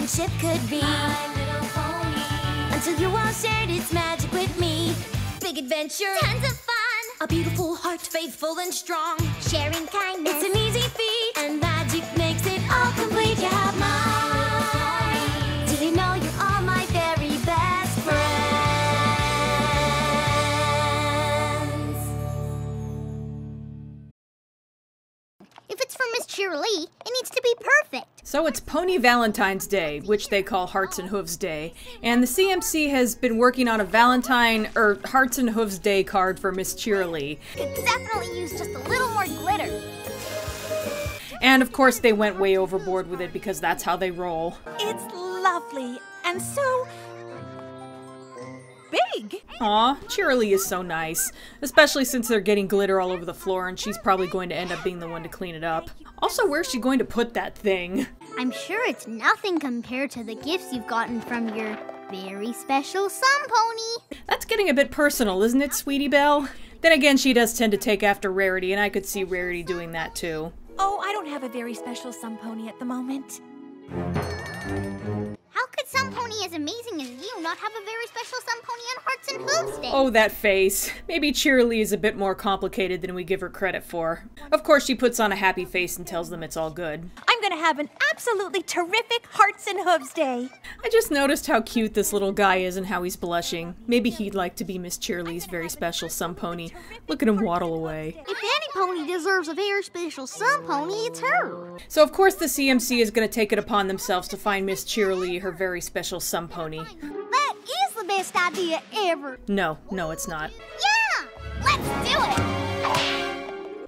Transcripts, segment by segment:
friendship could be. My Little Pony. Until you all shared its magic with me. Big adventure, tons of fun. A beautiful heart, faithful and strong. Sharing kindness, it's an easy feat. And magic makes it all complete. You have mine. Did you know you're all my very best friends? If it's for Miss Cheerilee, it needs to be perfect. So it's Pony Valentine's Day, which they call Hearts and Hooves Day, and the CMC has been working on a Hearts and Hooves Day card for Miss Cheerilee. Could definitely use just a little more glitter. And of course they went way overboard with it because that's how they roll. It's lovely and so big. Aw, Cheerilee is so nice, especially since they're getting glitter all over the floor and she's probably going to end up being the one to clean it up. Also, where's she going to put that thing? I'm sure it's nothing compared to the gifts you've gotten from your very special sun pony. That's getting a bit personal, isn't it, Sweetie Belle? Then again, she does tend to take after Rarity, and I could see Rarity doing that too. Oh, I don't have a very special sun pony at the moment. How could some pony as amazing as you not have a very special sun pony on Hearts and Hooves Day? Oh, that face. Maybe Cheerilee is a bit more complicated than we give her credit for. Of course, she puts on a happy face and tells them it's all good. I'm gonna have an absolutely terrific Hearts and Hooves Day. I just noticed how cute this little guy is and how he's blushing. Maybe he'd like to be Miss Cheerilee's very special sun pony. Look at him waddle away. If any pony deserves a very special sun pony, it's her. So of course the CMC is going to take it upon themselves to find Miss Cheerilee her very special sun pony. That is the best idea ever. No, it's not. Yeah! Let's do it!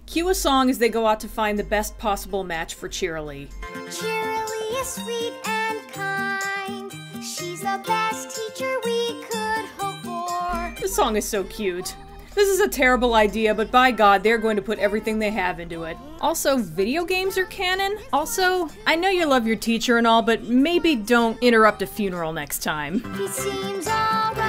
Cue a song as they go out to find the best possible match for Cheerilee. Cheerilee is sweet and kind. She's the best teacher we could hope for. This song is so cute. This is a terrible idea, but by God, they're going to put everything they have into it. Also, video games are canon. Also, I know you love your teacher and all, but maybe don't interrupt a funeral next time. He seems alright.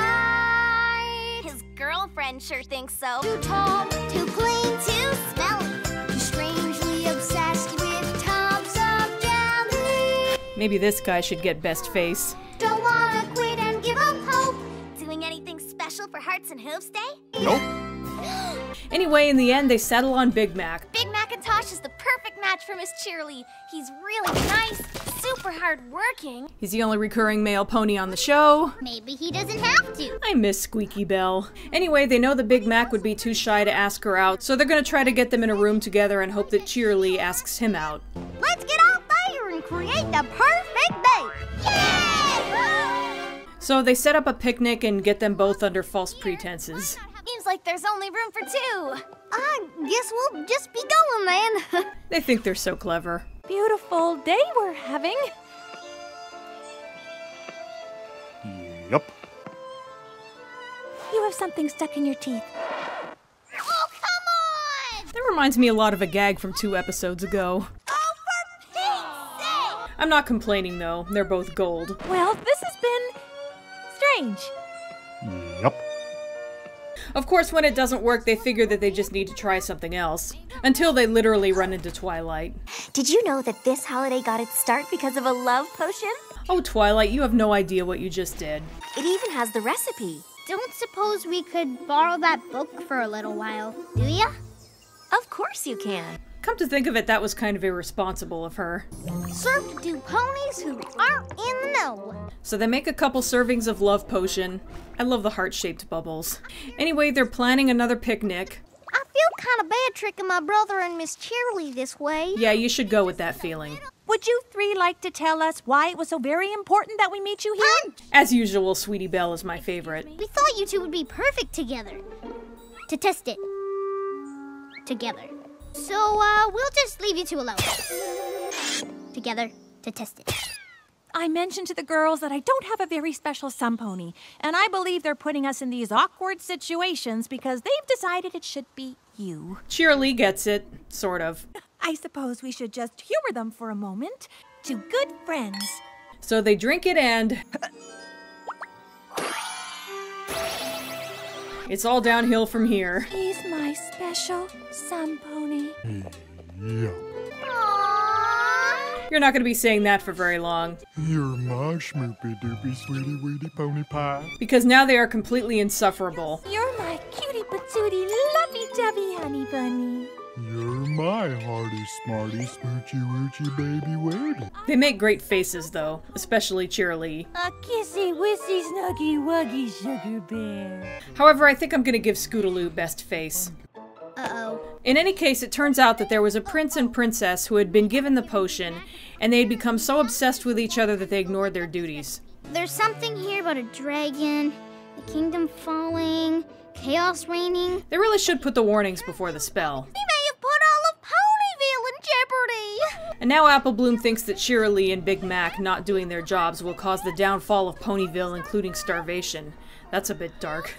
His girlfriend sure thinks so. Too tall, too clean, too smelly. Too strangely obsessed with tubs of jelly. Maybe this guy should get best face. Don't wanna quit and give up hope. Doing anything special for Hearts and Hooves Day? Nope. Anyway, in the end, they settle on Big Mac. Big Macintosh is the perfect match for Miss Cheerilee. He's really nice, super hard-working. He's the only recurring male pony on the show. Maybe he doesn't have to. I miss Squeaky Belle. Anyway, they know that Big Mac would be too shy to ask her out, so they're gonna try to get them in a room together and hope that Cheerilee asks him out. Let's get out there and create the perfect day. Yay! So they set up a picnic and get them both under false pretenses. Seems like there's only room for two. I guess we'll just be going then. They think they're so clever. Beautiful day we're having. Yup. You have something stuck in your teeth. Oh, come on! That reminds me a lot of a gag from 2 episodes ago. Oh, for Pete's sake! I'm not complaining though, they're both gold. Well, this has been strange. Yup. Of course, when it doesn't work, they figure that they just need to try something else. Until they literally run into Twilight. Did you know that this holiday got its start because of a love potion? Oh, Twilight, you have no idea what you just did. It even has the recipe. Don't suppose we could borrow that book for a little while, do ya? Of course you can. Come to think of it, that was kind of irresponsible of her. Served to ponies who aren't in the know. So they make a couple servings of love potion. I love the heart-shaped bubbles. Anyway, they're planning another picnic. I feel kind of bad tricking my brother and Miss Cheerilee this way. Yeah, you should go with that feeling. Would you three like to tell us why it was so very important that we meet you here? As usual, Sweetie Belle is my favorite. We thought you two would be perfect together. To test it. Together. So, we'll just leave you two alone. Together to test it. I mentioned to the girls that I don't have a very special sun pony, and I believe they're putting us in these awkward situations because they've decided it should be you. Cheerilee gets it, sort of. I suppose we should just humor them for a moment. Two good friends. So they drink it and... it's all downhill from here. He's my special sun pony. Yeah. Aww. You're not gonna be saying that for very long. You're my schmoopy doopy sweetie weedy pony pie. Because now they are completely insufferable. You're my cutie patootie lovey-dovey honey bunny. You're my hearty smarty smoochy woochie baby wadey. They make great faces though, especially Cheerilee. A kissy wissy snuggy wuggy sugar bear. However, I think I'm gonna give Scootaloo best face. Uh-oh. In any case, it turns out that there was a prince and princess who had been given the potion, and they had become so obsessed with each other that they ignored their duties. There's something here about a dragon, the kingdom falling, chaos reigning. They really should put the warnings before the spell. We may have put all of Ponyville in jeopardy! And now Apple Bloom thinks that Cheerilee and Big Mac not doing their jobs will cause the downfall of Ponyville, including starvation. That's a bit dark.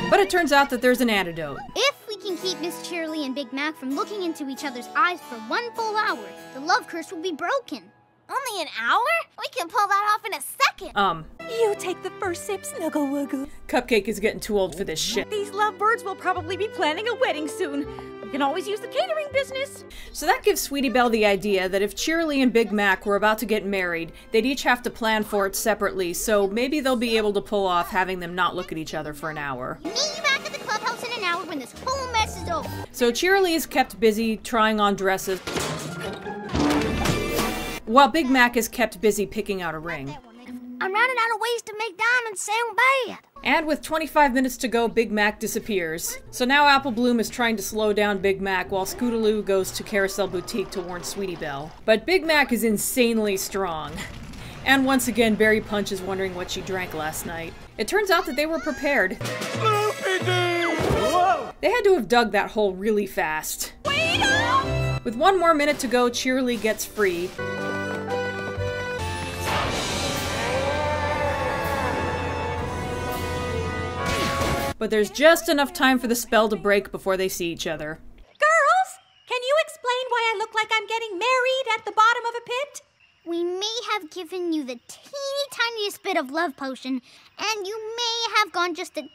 But it turns out that there's an antidote. If we can keep Miss Cheerilee and Big Mac from looking into each other's eyes for 1 full hour, the love curse will be broken. Only an hour? We can pull that off in a second. You take the first sip, Snuggle Wuggle. Cupcake is getting too old for this shit. These lovebirds will probably be planning a wedding soon. We can always use the catering business. So that gives Sweetie Belle the idea that if Cheerilee and Big Mac were about to get married, they'd each have to plan for it separately, so maybe they'll be able to pull off having them not look at each other for an hour. Meet you back at the clubhouse in an hour when this whole mess is over. So Cheerilee is kept busy trying on dresses, while Big Mac is kept busy picking out a ring. I'm running out of ways to make diamonds sound bad. And with 25 minutes to go, Big Mac disappears. So now Apple Bloom is trying to slow down Big Mac while Scootaloo goes to Carousel Boutique to warn Sweetie Belle. But Big Mac is insanely strong. And once again, Berry Punch is wondering what she drank last night. It turns out that they were prepared. They had to have dug that hole really fast. Wait up! With 1 more minute to go, Cheerilee gets free. But there's just enough time for the spell to break before they see each other. Girls, can you explain why I look like I'm getting married at the bottom of a pit? We may have given you the teeny tiniest bit of love potion, and you may have gone just a teeny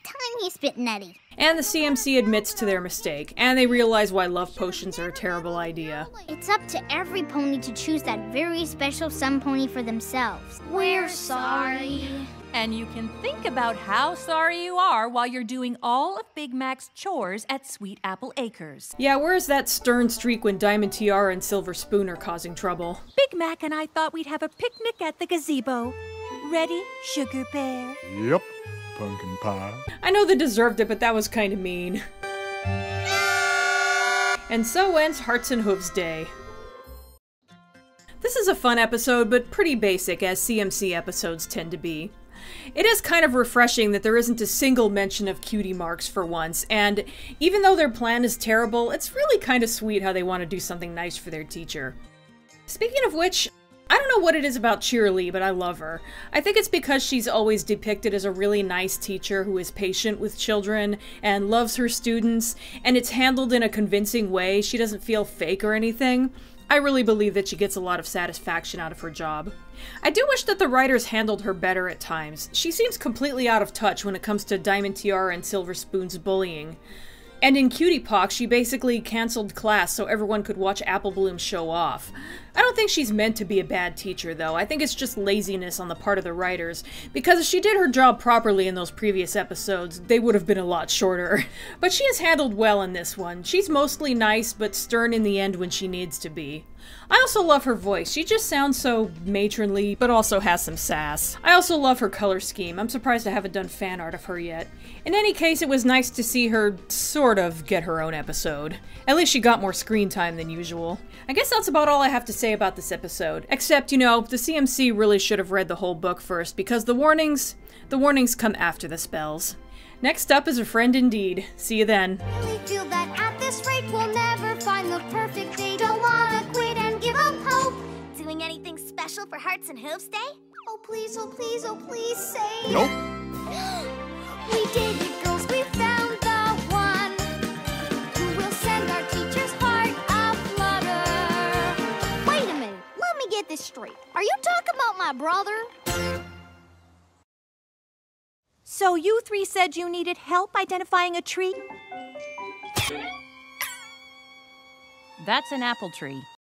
tiniest bit nutty. And the CMC admits to their mistake, and they realize why love potions are a terrible idea. It's up to every pony to choose that very special sun pony for themselves. We're sorry. And you can think about how sorry you are while you're doing all of Big Mac's chores at Sweet Apple Acres. Yeah, where's that stern streak when Diamond Tiara and Silver Spoon are causing trouble? Big Mac and I thought we'd have a picnic at the gazebo. Ready, Sugar Bear? Yep, pumpkin pie. I know they deserved it, but that was kind of mean. And so ends Hearts and Hooves Day. This is a fun episode, but pretty basic, as CMC episodes tend to be. It is kind of refreshing that there isn't a single mention of cutie marks for once, and even though their plan is terrible, it's really kind of sweet how they want to do something nice for their teacher. Speaking of which, I don't know what it is about Cheerilee, but I love her. I think it's because she's always depicted as a really nice teacher who is patient with children and loves her students, and it's handled in a convincing way. She doesn't feel fake or anything. I really believe that she gets a lot of satisfaction out of her job. I do wish that the writers handled her better at times. She seems completely out of touch when it comes to Diamond Tiara and Silver Spoon's bullying. And in Cutie Pox, she basically canceled class so everyone could watch Apple Bloom show off. I don't think she's meant to be a bad teacher, though. I think it's just laziness on the part of the writers, because if she did her job properly in those previous episodes, they would have been a lot shorter. But she is handled well in this one. She's mostly nice, but stern in the end when she needs to be. I also love her voice. She just sounds so matronly, but also has some sass. I also love her color scheme. I'm surprised I haven't done fan art of her yet. In any case, it was nice to see her sort of get her own episode. At least she got more screen time than usual. I guess that's about all I have to say about this episode. Except, you know, the CMC really should have read the whole book first, because the warnings come after the spells. Next up is A Friend Indeed. See you then. We feel that at this rate we'll never find the perfect day. Don't wanna quit and give up hope. Doing anything special for Hearts and Hooves Day? Oh please, oh please, oh please say. Nope. We did it, girls, we found the one who will send our teacher's heart aflutter. Wait a minute, let me get this straight. Are you talking about my brother? So you three said you needed help identifying a tree? That's an apple tree.